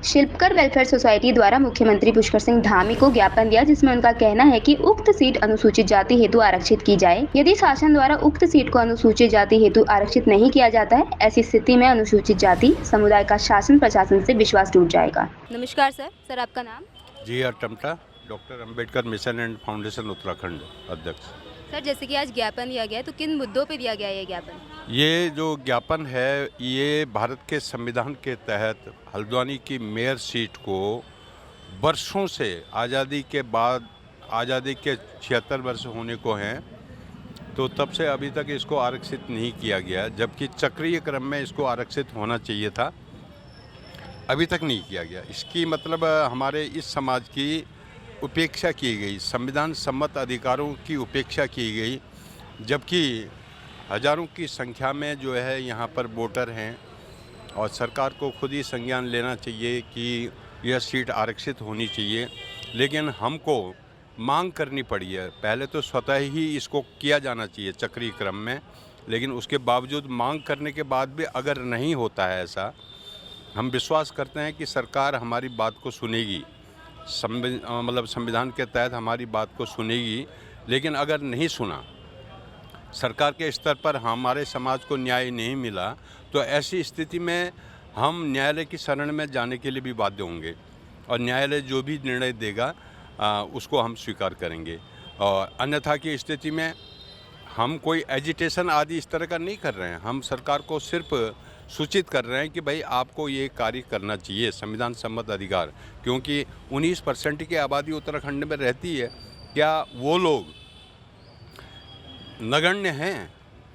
शिल्पकर welfare society द्वारा मुख्यमंत्री पुष्कर सिंह धामी को ज्ञापन दिया, जिसमें उनका कहना है कि उक्त सीट अनुसूचित जाति हेतु आरक्षित की जाए। यदि शासन द्वारा उक्त सीट को अनुसूचित जाति हेतु आरक्षित नहीं किया जाता है, ऐसी स्थिति में अनुसूचित जाति समुदाय का शासन प्रशासन से विश्वास टूट जाएगा। नमस्कार सर, आपका नाम? G R Tamta, doctor Ambedkar mission and foundation Uttarakhand अध्यक्ष। सर, जैसे कि आज ज्ञापन दिया गया है, तो किन मुद्दों पे दिया गया है ये ज्ञापन? ये जो ज्ञापन है ये भारत के संविधान के तहत हल्द्वानी की मेयर सीट को वर्षों से आज़ादी के बाद, आज़ादी के 76 वर्ष होने को हैं, तो तब से अभी तक इसको आरक्षित नहीं किया गया, जबकि चक्रीय क्रम में इसको आरक्षित होना चाहिए था, अभी तक नहीं किया गया। इसकी मतलब हमारे इस समाज की उपेक्षा की गई, संविधान सम्मत अधिकारों की उपेक्षा की गई, जबकि हजारों की संख्या में जो है यहाँ पर वोटर हैं और सरकार को खुद ही संज्ञान लेना चाहिए कि यह सीट आरक्षित होनी चाहिए। लेकिन हमको मांग करनी पड़ी है, पहले तो स्वतः ही इसको किया जाना चाहिए चक्रीय क्रम में, लेकिन उसके बावजूद मांग करने के बाद भी अगर नहीं होता है ऐसा, हम विश्वास करते हैं कि सरकार हमारी बात को सुनेगी, मतलब संविधान के तहत हमारी बात को सुनेगी। लेकिन अगर नहीं सुना, सरकार के स्तर पर हमारे समाज को न्याय नहीं मिला, तो ऐसी स्थिति में हम न्यायालय की शरण में जाने के लिए भी बाध्य होंगे और न्यायालय जो भी निर्णय देगा उसको हम स्वीकार करेंगे। और अन्यथा की स्थिति में हम कोई एजिटेशन आदि इस तरह का नहीं कर रहे हैं, हम सरकार को सिर्फ सूचित कर रहे हैं कि भाई आपको ये कार्य करना चाहिए, संविधान सम्मत अधिकार, क्योंकि 19% की आबादी उत्तराखंड में रहती है। क्या वो लोग नगण्य हैं,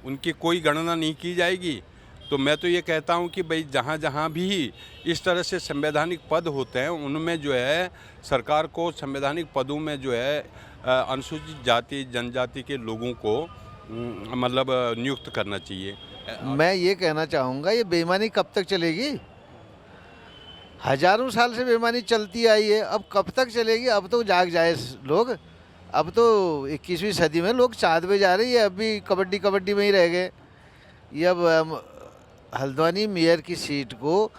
उनकी कोई गणना नहीं की जाएगी? तो मैं तो ये कहता हूँ कि भाई जहाँ जहाँ भी इस तरह से संवैधानिक पद होते हैं उनमें जो है सरकार को संवैधानिक पदों में जो है अनुसूचित जाति जनजाति के लोगों को मतलब नियुक्त करना चाहिए। मैं ये कहना चाहूँगा, ये बेईमानी कब तक चलेगी? हजारों साल से बेईमानी चलती आई है, अब कब तक चलेगी? अब तो जाग जाए लोग। अब तो 21वीं सदी में लोग चाँद पे जा रही है, अब भी कबड्डी में ही रह गए। ये अब हल्द्वानी मेयर की सीट को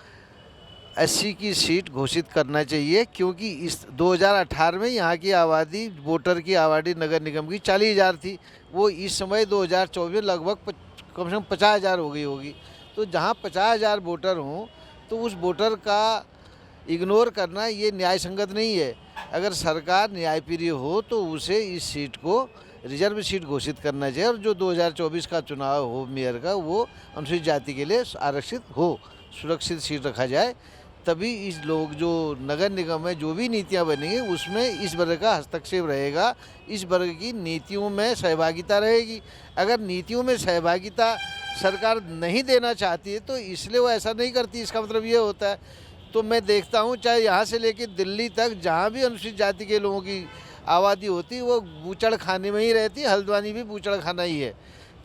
80 की सीट घोषित करना चाहिए, क्योंकि इस 2018 में यहाँ की आबादी, वोटर की आबादी नगर निगम की 40,000 थी, वो इस समय 2024 में लगभग कम से कम 50,000 हो गई होगी। तो जहाँ 50,000 वोटर हों तो उस वोटर का इग्नोर करना ये न्याय संगत नहीं है। अगर सरकार न्यायप्रिय हो तो उसे इस सीट को रिजर्व सीट घोषित करना चाहिए और जो 2024 का चुनाव हो मेयर का, वो अनुसूचित जाति के लिए आरक्षित हो, सुरक्षित सीट रखा जाए। तभी इस लोग जो नगर निगम में जो भी नीतियां बनेंगी उसमें इस वर्ग का हस्तक्षेप रहेगा, इस वर्ग की नीतियों में सहभागिता रहेगी। अगर नीतियों में सहभागिता सरकार नहीं देना चाहती है तो इसलिए वो ऐसा नहीं करती, इसका मतलब ये होता है। तो मैं देखता हूँ चाहे यहाँ से लेकर दिल्ली तक जहाँ भी अनुसूचित जाति के लोगों की आबादी होती है वो बूचड़ खाने में ही रहती है, हल्द्वानी भी बूचड़ खाना ही है।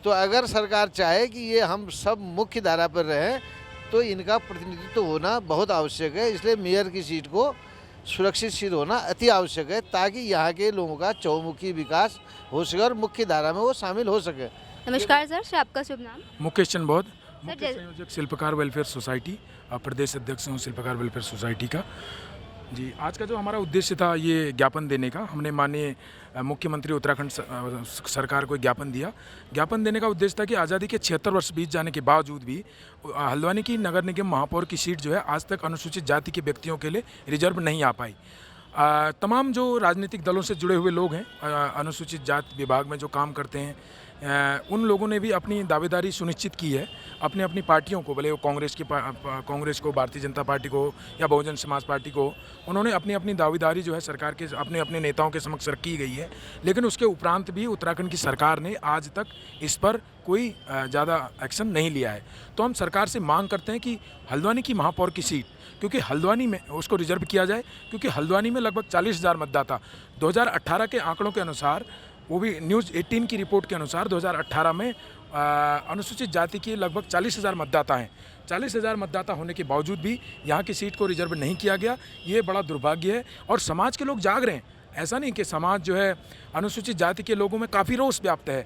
तो अगर सरकार चाहे कि ये हम सब मुख्य धारा पर रहें तो इनका प्रतिनिधित्व होना बहुत आवश्यक है। इसलिए मेयर की सीट को सुरक्षित सीट होना अति आवश्यक है, ताकि यहाँ के लोगों का चौमुखी विकास हो सके और मुख्य धारा में वो शामिल हो सके। नमस्कार सर, आपका शुभ नाम? मुकेश चंद बौद्ध, मुख्य संयोजक शिल्पकार वेलफेयर सोसाइटी, प्रदेश अध्यक्ष हूँ शिल्पकार वेलफेयर सोसाइटी का। जी, आज का जो हमारा उद्देश्य था ये ज्ञापन देने का, हमने माननीय मुख्यमंत्री उत्तराखंड सरकार को ज्ञापन दिया। ज्ञापन देने का उद्देश्य था कि आज़ादी के 76 वर्ष बीत जाने के बावजूद भी हल्द्वानी की नगर निगम महापौर की सीट जो है आज तक अनुसूचित जाति के व्यक्तियों के लिए रिजर्व नहीं आ पाई। तमाम जो राजनीतिक दलों से जुड़े हुए लोग हैं, अनुसूचित जाति विभाग में जो काम करते हैं, उन लोगों ने भी अपनी दावेदारी सुनिश्चित की है अपनी अपनी पार्टियों को, भले वो कांग्रेस को, भारतीय जनता पार्टी को या बहुजन समाज पार्टी को, उन्होंने अपनी अपनी दावेदारी जो है सरकार के अपने अपने नेताओं के समक्ष रखी गई है। लेकिन उसके उपरांत भी उत्तराखंड की सरकार ने आज तक इस पर कोई ज़्यादा एक्शन नहीं लिया है। तो हम सरकार से मांग करते हैं कि हल्द्वानी की महापौर की सीट, क्योंकि हल्द्वानी में उसको रिजर्व किया जाए, क्योंकि हल्द्वानी में लगभग 40,000 मतदाता 2018 के आंकड़ों के अनुसार, वो भी न्यूज़ 18 की रिपोर्ट के अनुसार 2018 में अनुसूचित जाति के लगभग 40,000 मतदाता हैं। 40,000 मतदाता होने के बावजूद भी यहाँ की सीट को रिजर्व नहीं किया गया, ये बड़ा दुर्भाग्य है। और समाज के लोग जाग रहे हैं, ऐसा नहीं कि समाज जो है अनुसूचित जाति के लोगों में काफ़ी रोष व्याप्त है।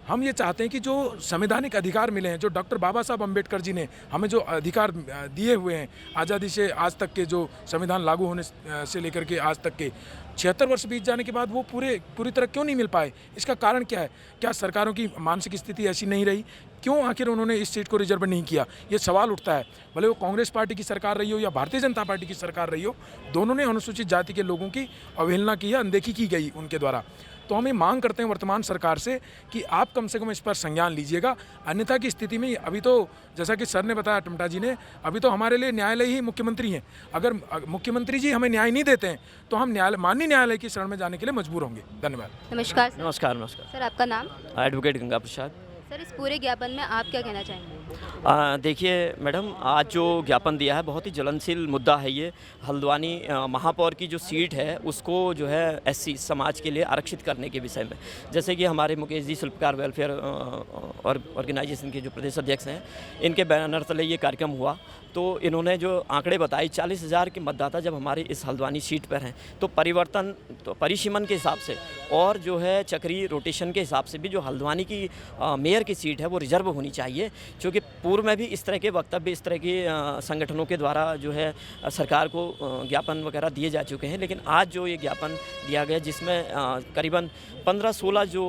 हम ये चाहते हैं कि जो संवैधानिक अधिकार मिले हैं, जो डॉक्टर बाबा साहब अम्बेडकर जी ने हमें जो अधिकार दिए हुए हैं, आज़ादी से आज तक के जो संविधान लागू होने से लेकर के आज तक के 76 वर्ष बीत जाने के बाद वो पूरी तरह क्यों नहीं मिल पाए? इसका कारण क्या है? क्या सरकारों की मानसिक स्थिति ऐसी नहीं रही? क्यों आखिर उन्होंने इस सीट को रिजर्व नहीं किया? ये सवाल उठता है। भले वो कांग्रेस पार्टी की सरकार रही हो या भारतीय जनता पार्टी की सरकार रही हो, दोनों ने अनुसूचित जाति के लोगों की अवहेलना की है, अनदेखी की गई उनके द्वारा। तो हम ये मांग करते हैं वर्तमान सरकार से कि आप कम से कम इस पर संज्ञान लीजिएगा। अन्यथा की स्थिति में अभी तो जैसा कि सर ने बताया, टमटा जी ने, अभी तो हमारे लिए न्यायालय ही मुख्यमंत्री हैं। अगर मुख्यमंत्री जी हमें न्याय नहीं देते हैं तो हम माननीय न्यायालय की शरण में जाने के लिए मजबूर होंगे। धन्यवाद। नमस्कार सर। नमस्कार नमस्कार। सर आपका नाम? एडवोकेट गंगा प्रसाद। सर इस पूरे ज्ञापन में आप क्या कहना चाहेंगे? देखिए मैडम, आज जो ज्ञापन दिया है बहुत ही ज्वलनशील मुद्दा है ये। हल्द्वानी महापौर की जो सीट है उसको जो है एससी समाज के लिए आरक्षित करने के विषय में, जैसे कि हमारे मुकेश जी शिल्पकार वेलफेयर और ऑर्गेनाइजेशन के जो प्रदेश अध्यक्ष हैं, इनके बैनर तले ये कार्यक्रम हुआ। तो इन्होंने जो आंकड़े बताए, 40,000 के मतदाता जब हमारे इस हल्द्वानी सीट पर हैं तो परिवर्तन तो परिसीमन के हिसाब से और जो है चक्रीय रोटेशन के हिसाब से भी जो हल्द्वानी की मेयर की सीट है वो रिजर्व होनी चाहिए। क्योंकि पूर्व में भी इस तरह के वक्तव्य इस तरह के संगठनों के द्वारा जो है सरकार को ज्ञापन वगैरह दिए जा चुके हैं। लेकिन आज जो ये ज्ञापन दिया गया जिसमें करीबन 15-16 जो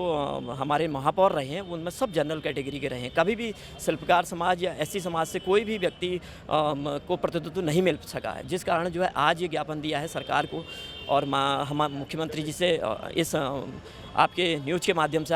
हमारे महापौर रहे हैं उनमें सब जनरल कैटेगरी के रहे हैं। कभी भी शिल्पकार समाज या एससी समाज से कोई भी व्यक्ति को प्रतिनिधित्व नहीं मिल सका है, जिस कारण जो है आज ये ज्ञापन दिया है सरकार को। और हम मुख्यमंत्री जी से इस आपके न्यूज़ के माध्यम से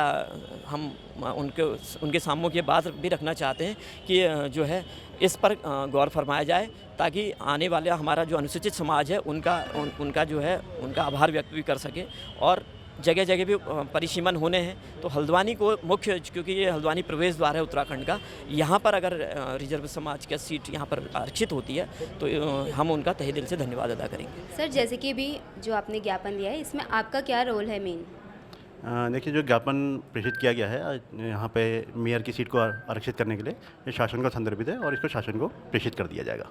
हम उनके सामने ये बात भी रखना चाहते हैं कि जो है इस पर गौर फरमाया जाए, ताकि आने वाले हमारा जो अनुसूचित समाज है उनका जो है उनका आभार व्यक्त भी कर सके। और जगह जगह भी परिसीमन होने हैं तो हल्द्वानी को मुख्य, क्योंकि ये हल्द्वानी प्रवेश द्वार है उत्तराखंड का, यहाँ पर अगर रिजर्व समाज का सीट यहाँ पर आरक्षित होती है तो हम उनका तहे दिल से धन्यवाद अदा करेंगे। सर जैसे कि भी जो आपने ज्ञापन दिया है इसमें आपका क्या रोल है मेन? देखिए, जो ज्ञापन प्रेषित किया गया है यहाँ पे मेयर की सीट को आरक्षित करने के लिए, ये शासन को संदर्भित है और इसको शासन को प्रेषित कर दिया जाएगा।